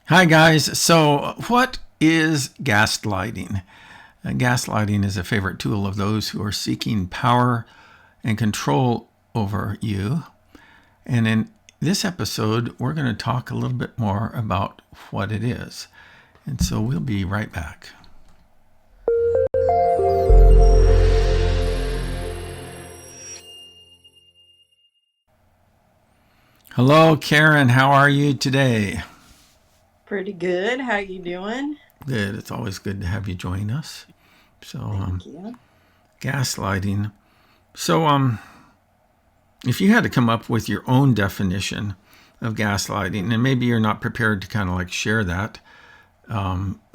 Hi, guys. So, what is gaslighting? Gaslighting is a favorite tool of those who are seeking power and control over you. And in this episode, we're going to talk a little bit more about what it is. And so, we'll be right back. Hello, Karen. How are you today? Pretty good. How you doing? Good. It's always good to have you join us. So, Thank you. gaslighting. So, if you had to come up with your own definition of gaslighting, and maybe you're not prepared to kind of like share that,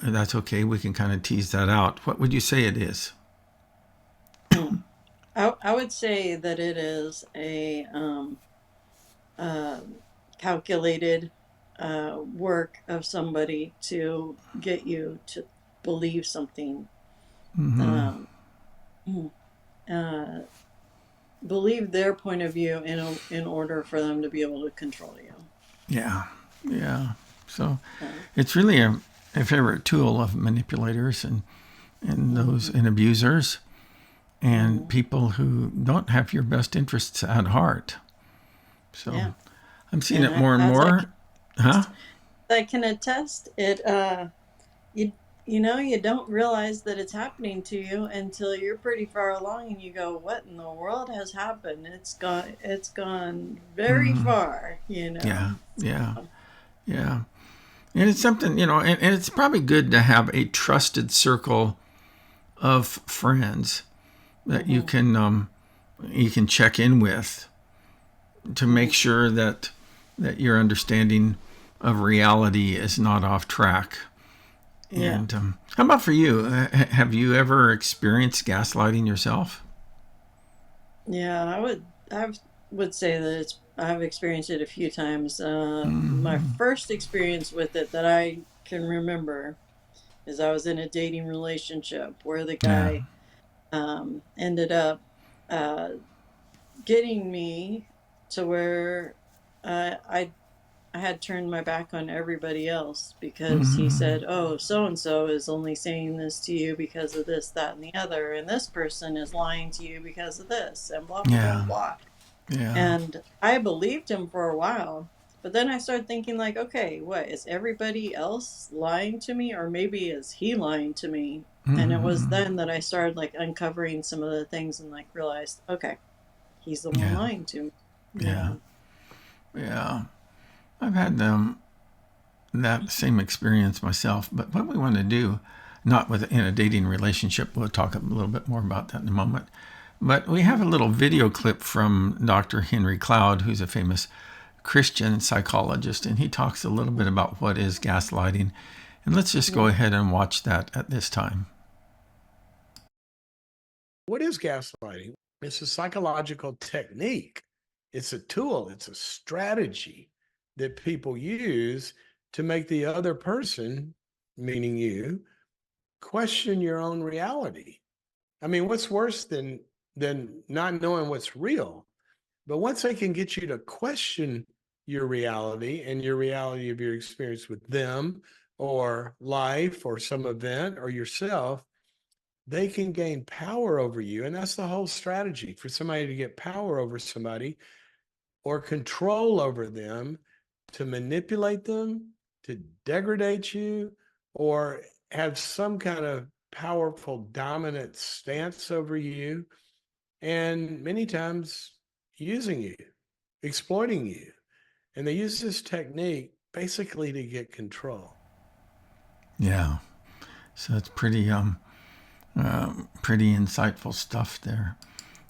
that's okay. We can kind of tease that out. What would you say it is? Hmm. I would say that it is a uh, calculated work of somebody to get you to believe something, Mm-hmm. um, hmm, uh, believe their point of view in order for them to be able to control you. Yeah, yeah. So Uh, it's really a favorite tool of manipulators and those mhm, and abusers and mhm. people who don't have your best interests at heart. So Yeah, I'm seeing and it more and as more. Huh? I can attest, you you know you don't realize that it's happening to you until you're pretty far along and you go, what in the world has happened? It's gone very Mm-hmm. far, Yeah, yeah, yeah. And it's something, and it's probably good to have a trusted circle of friends that hmm you can check in with to make hmm sure that your understanding of reality is not off track. yeah, And how about for you? Have you ever experienced gaslighting yourself? yeah. I would say that I've experienced it a few times. My Mm-hmm. first experience with it that I can remember is I was in a dating relationship where the Yeah. guy ended up uh, getting me to where I had turned my back on everybody else because he Mm-hmm. said, "Oh, so and so is only saying this to you because of this, that, and the other, and this person is lying to you because of this, and blah blah blah Yeah. blah." Yeah. And I believed him for a while, but then I started thinking, like, okay, what is everybody else lying to me, or maybe is he lying to me? And it was Mm-hmm. then that I started like uncovering some of the things and like realized, okay, he's the one Yeah. lying to me. Yeah. Yeah. Yeah. I've had that same experience myself. But what we want to do, not with in a dating relationship, we'll talk a little bit more about that in a moment. But we have a little video clip from Dr. Henry Cloud, who's a famous Christian psychologist, and he talks a little bit about what is gaslighting. And let's just go Yeah. ahead and watch that at this time. What is gaslighting? It's a psychological technique. It's a tool, it's a strategy that people use to make the other person, meaning you, question your own reality. I mean, what's worse than not knowing what's real? But once they can get you to question your reality and your reality of your experience with them or life or some event or yourself, they can gain power over you. And that's the whole strategy for somebody to get power over somebody or control over them, to manipulate them, to degrade you, or have some kind of powerful dominant stance over you. And many times using you, exploiting you. And they use this technique basically to get control. Yeah. So it's pretty insightful stuff there.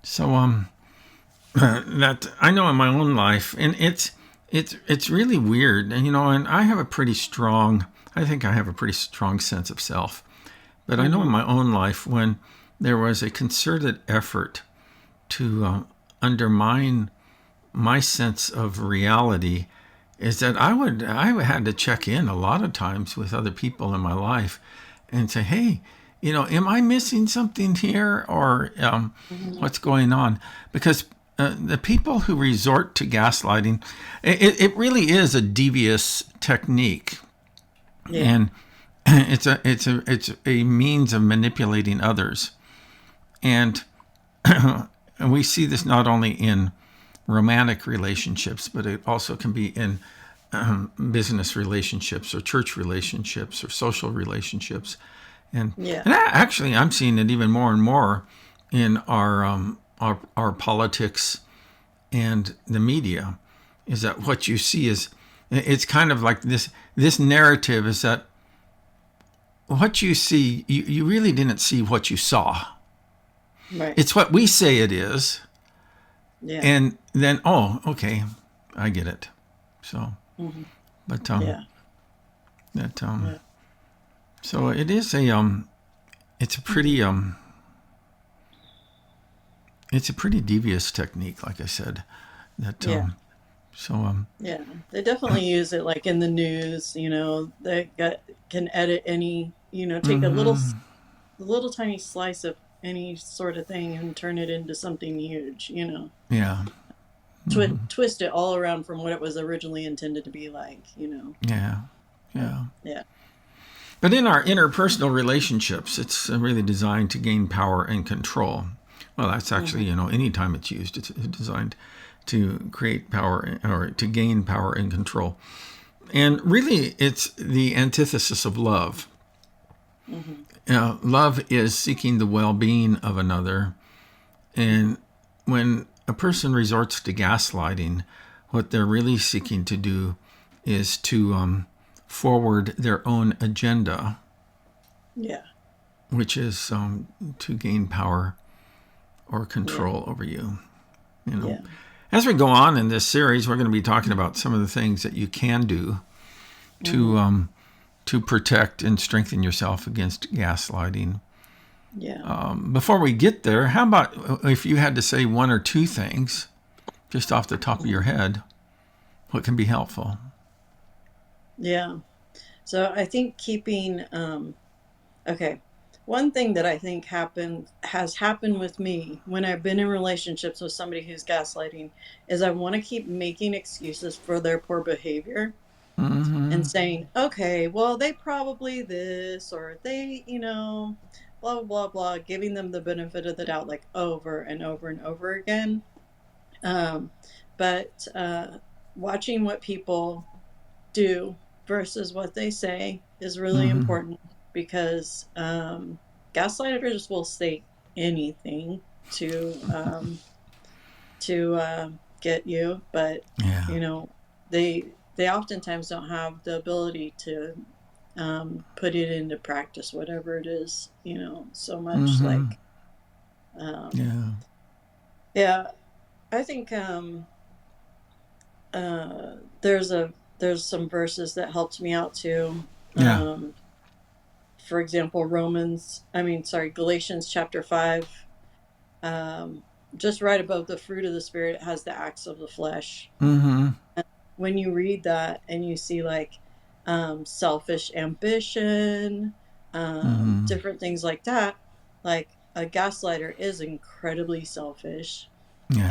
So that I know in my own life, and it's really weird, and I have a pretty strong. I think I have a pretty strong sense of self, but I know in hmm my own life when there was a concerted effort to undermine my sense of reality, is that I had to check in a lot of times with other people in my life and say, hey, am I missing something here, or hmm what's going on? Because the people who resort to gaslighting, it really is a devious technique. Yeah. and it's a means of manipulating others. And and we see this not only in romantic relationships, but it also can be in business relationships or church relationships or social relationships. And, Yeah. actually, I'm seeing it even more and more in our politics and the media. Is that what you see is, it's kind of like this narrative is that what you see, you really didn't see what you saw. Right. It's what we say it is. Yeah. And then, oh, okay, I get it. So, Hmm. but Yeah. that Yeah. so it is it's a pretty it's a pretty devious technique, like I said. That Yeah. so Yeah. They definitely use it like in the news, can edit any, take a mm-hmm, little tiny slice of any sort of thing and turn it into something huge. yeah, Twist it all around from what it was originally intended to be like. yeah, But yeah. yeah. But in our interpersonal relationships, it's really designed to gain power and control. Well, that's actually, Hmm. anytime it's used, it's designed to create power or to gain power and control. And really, it's the antithesis of love. Hmm. Love is seeking the well being of another. And when a person resorts to gaslighting, what they're really seeking to do is to forward their own agenda, Yeah. which is to gain power or Yeah. control over you. You know, Yeah. as we go on in this series, we're going to be talking about some of the things that you can do Hmm. to protect and strengthen yourself against gaslighting. Yeah. Before we get there, how about if you had to say one or two things just off the top of your head, what can be helpful? Yeah. So I think okay. One thing that I think has happened with me when I've been in relationships with somebody who's gaslighting is I want to keep making excuses for their poor behavior Mm-hmm. and saying, okay, well, they probably this or they, blah, blah, blah, blah, giving them the benefit of the doubt like over and over and over again. Um, but watching what people do versus what they say is really Mm-hmm. important because gaslighters will say anything to get you, but Yeah. you know they oftentimes don't have the ability to put it into practice, whatever it is, so much Mm-hmm. like um, Yeah. yeah, I think there's some verses that helped me out too. Yeah. For example, Galatians chapter 5, um, just right above the fruit of the spirit, it has the acts of the flesh. Mm-hmm. When you read that and you see like selfish ambition, Mm-hmm. different things like that, like a gaslighter is incredibly selfish Yeah.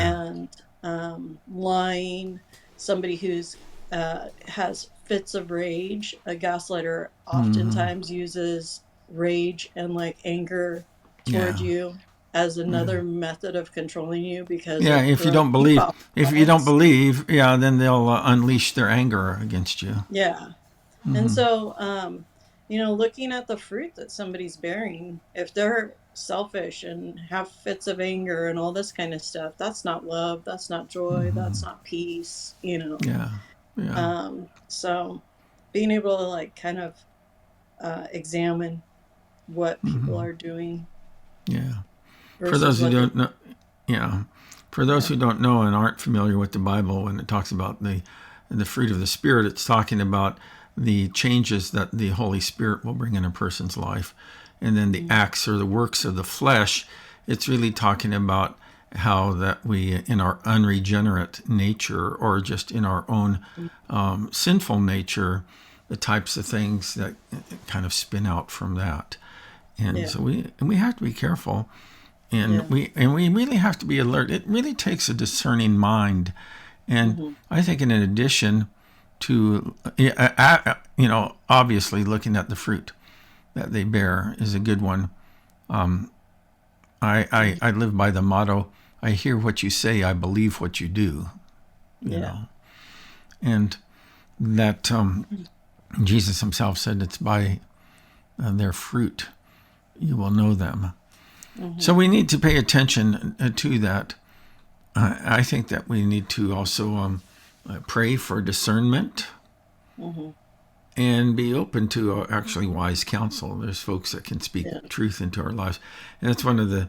and lying, somebody who's has fits of rage. A gaslighter Mm-hmm. oftentimes uses rage and like anger towards Yeah. you as Yeah. another method of controlling you because Yeah. it If you throws don't you believe, off if you don't balance. believe, yeah, then they'll unleash their anger against you. Yeah. And Mm-hmm. so, looking at the fruit that somebody's bearing, if they're selfish and have fits of anger and all this kind of stuff, that's not love, that's not joy, Mm-hmm. that's not peace. Yeah. Yeah. So being able to like kind of examine what people Mm-hmm. are doing Yeah. For versus those who what they, don't know, yeah. For those yeah, who don't know and aren't familiar with the Bible, when it talks about the fruit of the Spirit, it's talking about the changes that the Holy Spirit will bring in a person's life. And then the mm, acts or the works of the flesh, it's really talking about how that we, in our unregenerate nature or just in our own mm, sinful nature, the types of things that kind of spin out from that. And yeah, so we have to be careful, and yeah, we really have to be alert. It really takes a discerning mind, and hmm, I think in addition to, obviously looking at the fruit that they bear is a good one. I live by the motto, I hear what you say, I believe what you do, you know. And that Jesus himself said it's by their fruit you will know them. So we need to pay attention to that. I think that we need to also pray for discernment and be open to actually wise counsel. There's folks that can speak truth into our lives. And that's one of the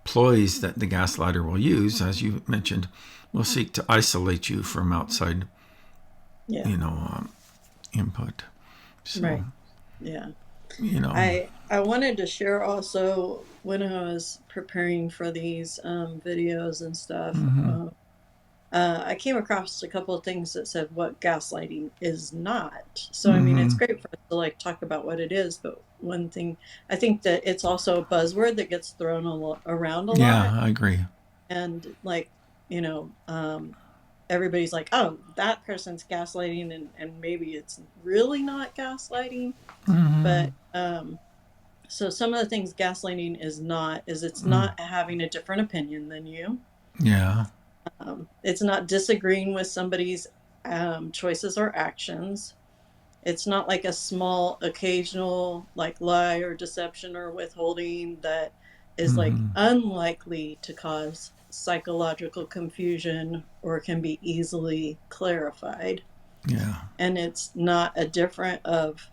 ploys that the gaslighter will use, as you mentioned, will seek to isolate you from outside, input. So, right. Yeah. I wanted to share also, when I was preparing for these videos and stuff, I came across a couple of things that said what gaslighting is not. So, I mean, it's great for us to talk about what it is, but one thing, I think that it's also a buzzword that gets thrown around a lot. Yeah, I agree. And everybody's like, oh, that person's gaslighting, and maybe it's really not gaslighting. But so some of the things gaslighting is not, it's not having a different opinion than you. Yeah. It's not disagreeing with somebody's choices or actions. It's not like a small occasional lie or deception or withholding that is unlikely to cause psychological confusion or can be easily clarified. Yeah. And it's not a different of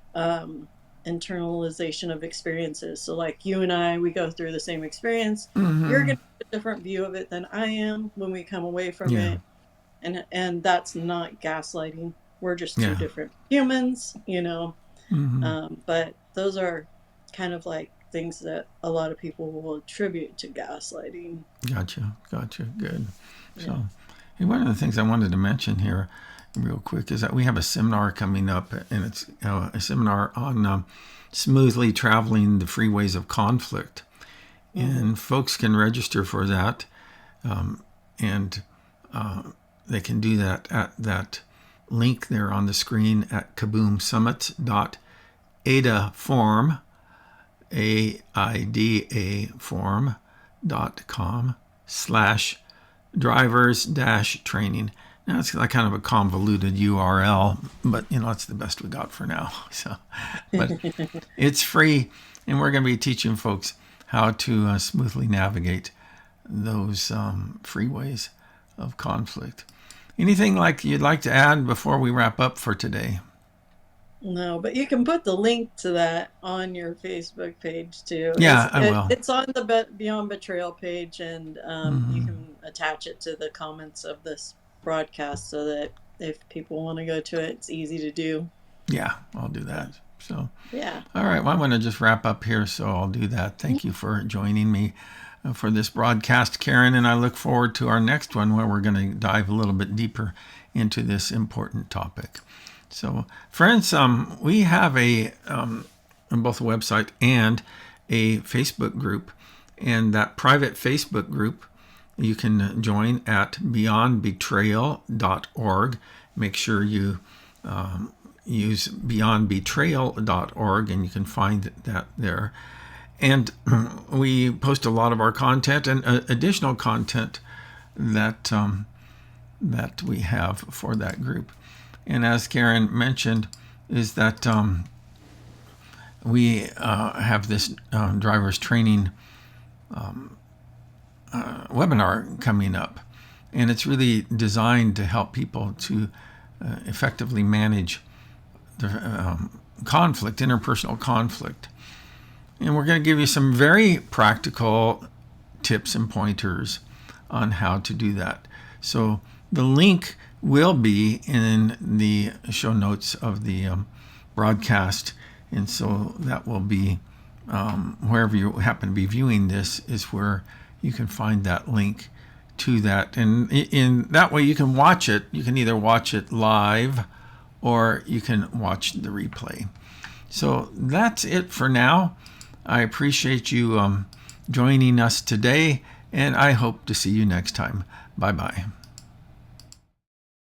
internalization of experiences. So you and I, we go through the same experience. You're going to have a different view of it than I am when we come away from it. And that's not gaslighting. We're just two different humans, but those are kind of things that a lot of people will attribute to gaslighting. Gotcha. Good. So, hey, one of the things I wanted to mention here real quick is that we have a seminar coming up, and it's a seminar on smoothly traveling the freeways of conflict. And folks can register for that, and they can do that at that link there on the screen at kaboomsummits.aidaform, aidaform.com/drivers-training. Now it's kind of a convoluted URL, but it's the best we got for now. So, but it's free, and we're going to be teaching folks how to smoothly navigate those freeways of conflict. Anything you'd like to add before we wrap up for today? No, but you can put the link to that on your Facebook page too. Yeah, I will. It's on the Beyond Betrayal page, and you can attach it to the comments of this broadcast so that if people want to go to it, it's easy to do. Yeah, I'll do that. So, yeah. All right, well, I'm going to just wrap up here, so I'll do that. Thank you for joining me for this broadcast, Karen, and I look forward to our next one where we're going to dive a little bit deeper into this important topic. So, friends, we have both a website and a Facebook group, and that private Facebook group you can join at beyondbetrayal.org. Make sure you use beyondbetrayal.org, and you can find that there. And we post a lot of our content and additional content that we have for that group. And as Karen mentioned, is that we have this driver's training webinar coming up. And it's really designed to help people to effectively manage the conflict, interpersonal conflict. And we're going to give you some very practical tips and pointers on how to do that. So the link will be in the show notes of the broadcast. And so that will be wherever you happen to be viewing this is where you can find that link to that. And in that way you can watch it. You can either watch it live or you can watch the replay. So that's it for now. I appreciate you joining us today, and I hope to see you next time. Bye-bye.